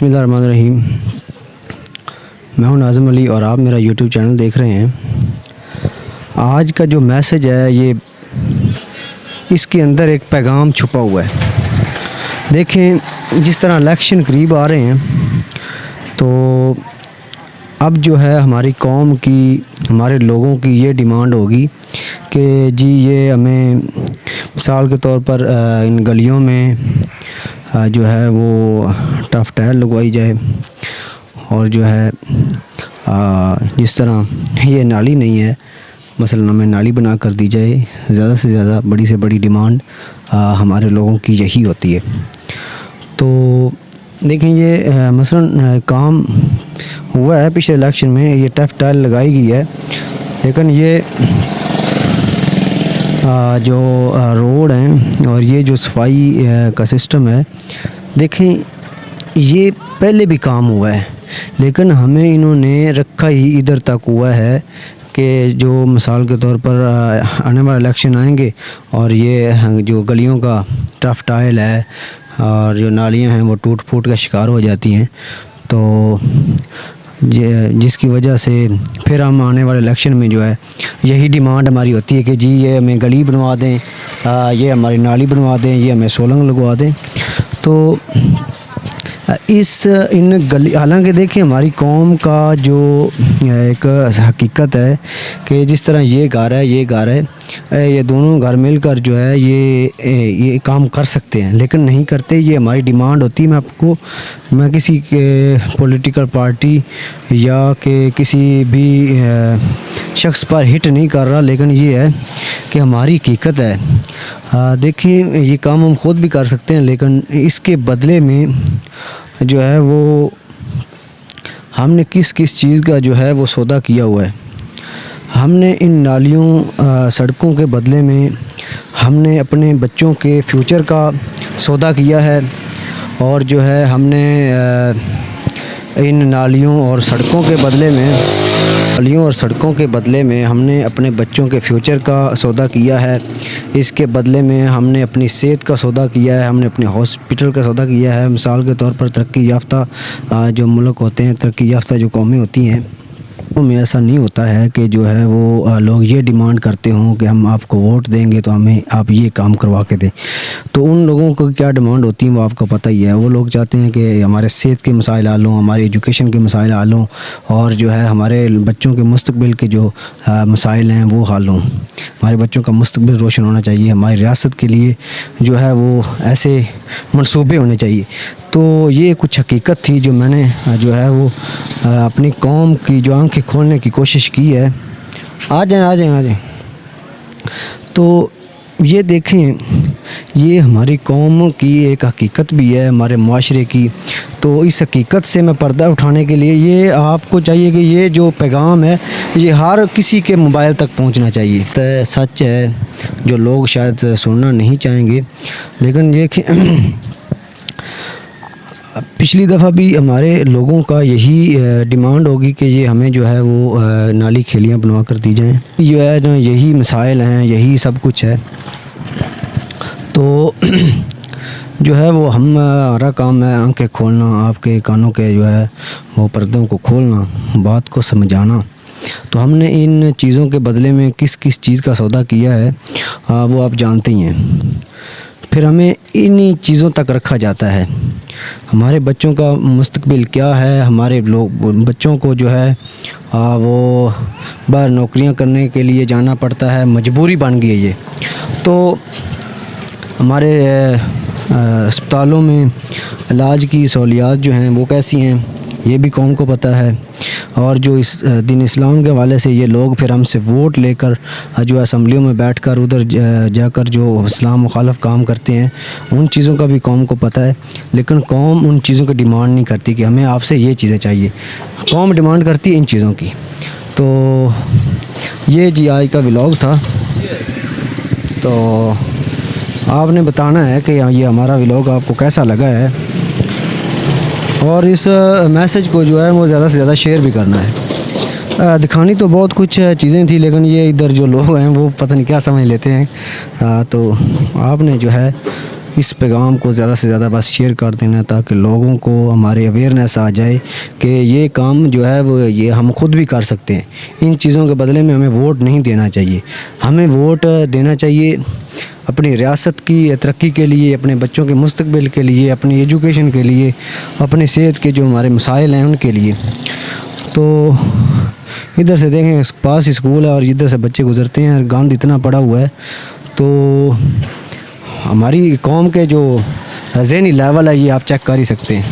بسم اللہ الرحمن الرحیم۔ میں ہوں ناظم علی اور آپ میرا یوٹیوب چینل دیکھ رہے ہیں۔ آج کا جو میسج ہے یہ اس کے اندر ایک پیغام چھپا ہوا ہے۔ دیکھیں، جس طرح الیکشن قریب آ رہے ہیں تو اب جو ہے ہماری قوم کی، ہمارے لوگوں کی یہ ڈیمانڈ ہوگی کہ جی یہ ہمیں مثال کے طور پر ان گلیوں میں جو ہے وہ ٹف ٹائل لگوائی جائے، اور جو ہے جس طرح یہ نالی نہیں ہے مثلا ہمیں نالی بنا کر دی جائے۔ زیادہ سے زیادہ بڑی سے بڑی ڈیمانڈ ہمارے لوگوں کی یہی ہوتی ہے۔ تو دیکھیں، یہ مثلا کام ہوا ہے پچھلے الیکشن میں، یہ ٹف ٹائل لگائی گئی ہے، لیکن یہ جو روڈ ہیں اور یہ جو صفائی کا سسٹم ہے، دیکھیں یہ پہلے بھی کام ہوا ہے، لیکن ہمیں انہوں نے رکھا ہی ادھر تک ہوا ہے کہ جو مثال کے طور پر آنے والے الیکشن آئیں گے اور یہ جو گلیوں کا ٹف ٹائل ہے اور جو نالیاں ہیں وہ ٹوٹ پھوٹ کا شکار ہو جاتی ہیں، تو جس کی وجہ سے پھر ہم آنے والے الیکشن میں جو ہے یہی ڈیمانڈ ہماری ہوتی ہے کہ جی یہ ہمیں گلی بنوا دیں، یہ ہماری نالی بنوا دیں، یہ ہمیں سولنگ لگوا دیں۔ تو حالانکہ دیکھیں ہماری قوم کا جو ایک حقیقت ہے کہ جس طرح یہ گھر ہے یہ دونوں گھر مل کر جو ہے یہ کام کر سکتے ہیں، لیکن نہیں کرتے۔ یہ ہماری ڈیمانڈ ہوتی ہے۔ میں کسی کے پولیٹیکل پارٹی یا کہ کسی بھی شخص پر ہٹ نہیں کر رہا، لیکن یہ ہے کہ ہماری حقیقت ہے۔ دیکھیں یہ کام ہم خود بھی کر سکتے ہیں، لیکن اس کے بدلے میں جو ہے وہ ہم نے کس چیز کا جو ہے وہ سودا کیا ہوا ہے۔ ہم نے ان نالیوں سڑکوں کے بدلے میں ہم نے اپنے بچوں کے فیوچر کا سودا کیا ہے، اور جو ہے ہم نے ان نالیوں اور سڑکوں کے بدلے میں ہم نے اپنے بچوں کے فیوچر کا سودا کیا ہے۔ اس کے بدلے میں ہم نے اپنی صحت کا سودا کیا ہے، ہم نے اپنے ہاسپٹل کا سودا کیا ہے۔ مثال کے طور پر ترقی یافتہ جو ملک ہوتے ہیں، ترقی یافتہ جو قومیں ہوتی ہیں، ان میں ایسا نہیں ہوتا ہے کہ جو ہے وہ لوگ یہ ڈیمانڈ کرتے ہوں کہ ہم آپ کو ووٹ دیں گے تو ہمیں آپ یہ کام کروا کے دیں۔ تو ان لوگوں کو کیا ڈیمانڈ ہوتی ہے وہ آپ کو پتہ ہی ہے۔ وہ لوگ چاہتے ہیں کہ ہمارے صحت کے مسائل حل ہوں، ہماری ایجوکیشن کے مسائل حل ہوں، اور جو ہے ہمارے بچوں کے مستقبل کے جو مسائل ہیں وہ حل ہوں۔ ہمارے بچوں کا مستقبل روشن ہونا چاہیے، ہماری ریاست کے لیے جو ہے وہ ایسے منصوبے ہونے چاہیے۔ تو یہ کچھ حقیقت تھی جو میں نے جو ہے وہ اپنی قوم کی جو آنکھیں کھولنے کی کوشش کی ہے۔ آ جائیں۔ تو یہ دیکھیں، یہ ہماری قوم کی ایک حقیقت بھی ہے، ہمارے معاشرے کی۔ تو اس حقیقت سے میں پردہ اٹھانے کے لیے یہ آپ کو چاہیے کہ یہ جو پیغام ہے یہ ہر کسی کے موبائل تک پہنچنا چاہیے۔ تو سچ ہے جو لوگ شاید سننا نہیں چاہیں گے، لیکن دیکھیں پچھلی دفعہ بھی ہمارے لوگوں کا یہی ڈیمانڈ ہوگی کہ یہ ہمیں جو ہے وہ نالی کھیلیاں بنوا کر دی جائیں۔ یہ ہے نا، یہی مسائل ہیں، یہی سب کچھ ہے۔ تو جو ہے وہ ہمارا کام ہے آنکھیں کھولنا، آپ کے کانوں کے جو ہے وہ پردوں کو کھولنا، بات کو سمجھانا۔ تو ہم نے ان چیزوں کے بدلے میں کس چیز کا سودا کیا ہے وہ آپ جانتے ہی ہیں۔ پھر ہمیں انہی چیزوں تک رکھا جاتا ہے۔ ہمارے بچوں کا مستقبل کیا ہے؟ ہمارے بچوں کو جو ہے وہ باہر نوکریاں کرنے کے لیے جانا پڑتا ہے، مجبوری بن گئی ہے یہ۔ تو ہمارے اسپتالوں میں علاج کی سہولیات جو ہیں وہ کیسی ہیں یہ بھی قوم کو پتہ ہے، اور جو اس دین اسلام کے حوالے سے یہ لوگ پھر ہم سے ووٹ لے کر جو اسمبلیوں میں بیٹھ کر ادھر جا کر جو اسلام مخالف کام کرتے ہیں ان چیزوں کا بھی قوم کو پتہ ہے، لیکن قوم ان چیزوں کی ڈیمانڈ نہیں کرتی کہ ہمیں آپ سے یہ چیزیں چاہیے۔ قوم ڈیمانڈ کرتی ہے ان چیزوں کی۔ تو یہ جی آج کا ولاگ تھا، تو آپ نے بتانا ہے کہ یہ ہمارا ولاگ آپ کو کیسا لگا ہے، اور اس میسج کو جو ہے وہ زیادہ سے زیادہ شیئر بھی کرنا ہے۔ دکھانی تو بہت کچھ چیزیں تھیں، لیکن یہ ادھر جو لوگ ہیں وہ پتہ نہیں کیا سمجھ لیتے ہیں۔ تو آپ نے جو ہے اس پیغام کو زیادہ سے زیادہ بس شیئر کر دینا تاکہ لوگوں کو ہمارے اویئرنیس آ جائے کہ یہ کام جو ہے وہ یہ ہم خود بھی کر سکتے ہیں. ان چیزوں کے بدلے میں ہمیں ووٹ نہیں دینا چاہیے. ہمیں ووٹ دینا چاہیے اپنی ریاست کی ترقی کے لیے, اپنے بچوں کے مستقبل کے لیے, اپنی ایجوکیشن کے لیے, اپنے صحت کے جو ہمارے مسائل ہیں ان کے لیے. تو ادھر سے دیکھیں پاس اسکول ہے اور ادھر سے بچے گزرتے ہیں, گند اتنا پڑا ہوا ہے. تو ہماری قوم کے جو ذہنی لیول ہے یہ آپ چیک کر ہی سکتے ہیں.